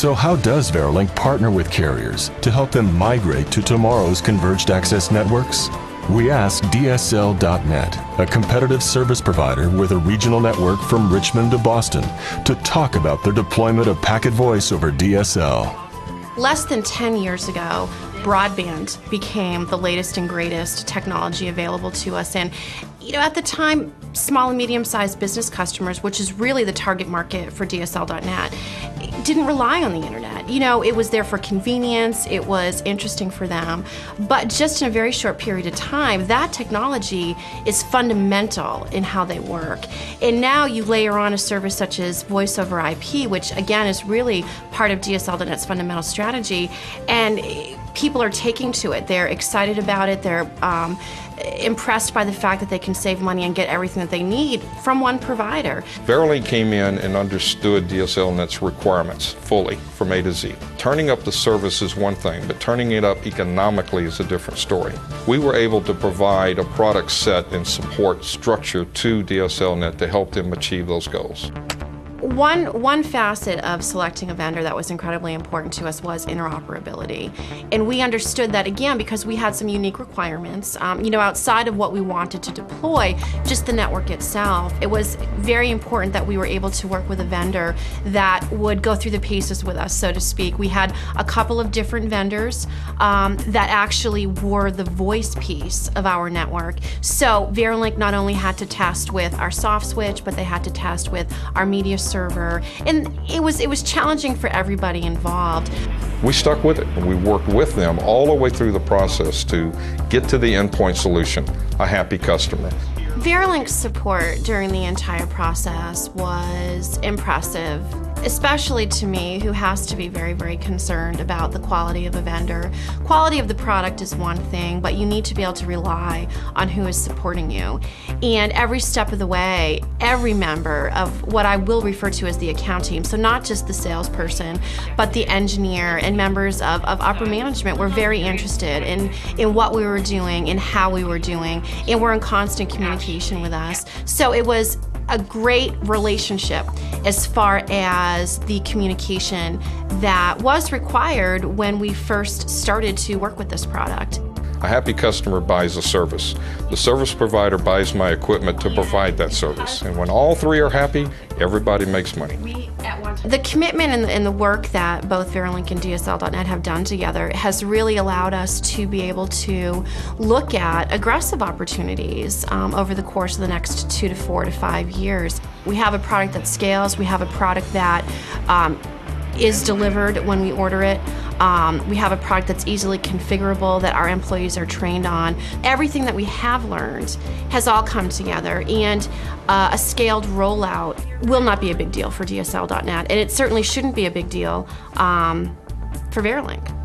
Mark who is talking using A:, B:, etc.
A: So how does Verilink partner with carriers to help them migrate to tomorrow's converged access networks? We asked DSL.net, a competitive service provider with a regional network from Richmond to Boston, to talk about their deployment of packet voice over DSL.
B: Less than 10 years ago, broadband became the latest and greatest technology available to us. And at the time, small and medium-sized business customers, which is really the target market for DSL.net, didn't rely on the internet. It was there for convenience, it was interesting for them, but just in a very short period of time, that technology is fundamental in how they work. And now you layer on a service such as voice over IP, which again is really part of DSL.net's fundamental strategy, and people are taking to it. They're excited about it. They're impressed by the fact that they can save money and get everything that they need from one provider.
C: Verilink came in and understood DSL.net's requirements fully from A to Z. Turning up the service is one thing, but turning it up economically is a different story. We were able to provide a product set and support structure to DSL.net to help them achieve those goals.
B: One facet of selecting a vendor that was incredibly important to us was interoperability. And we understood that, again, because we had some unique requirements, outside of what we wanted to deploy, just the network itself. It was very important that we were able to work with a vendor that would go through the paces with us, so to speak. We had a couple of different vendors that actually were the voice piece of our network. So Verilink not only had to test with our soft switch, but they had to test with our media server, and it was challenging for everybody involved.
C: We stuck with it, and we worked with them all the way through the process to get to the endpoint solution, a happy customer.
B: Verilink's support during the entire process was impressive, especially to me, who has to be very, very concerned about the quality of a vendor. Quality of the product is one thing, but you need to be able to rely on who is supporting you. And every step of the way, every member of what I will refer to as the account team, so not just the salesperson, but the engineer and members of upper management were very interested in what we were doing and how we were doing, and were in constant communication with us. So it was a great relationship as far as the communication that was required when we first started to work with this product.
C: A happy customer buys a service. The service provider buys my equipment to provide that service. And when all three are happy, everybody makes money.
B: The commitment and the work that both Verilink and DSL.net have done together has really allowed us to be able to look at aggressive opportunities over the course of the next 2 to 4 to 5 years. We have a product that scales. We have a product that is delivered when we order it. We have a product that's easily configurable that our employees are trained on. Everything that we have learned has all come together, and a scaled rollout will not be a big deal for DSL.net, and it certainly shouldn't be a big deal for Verilink.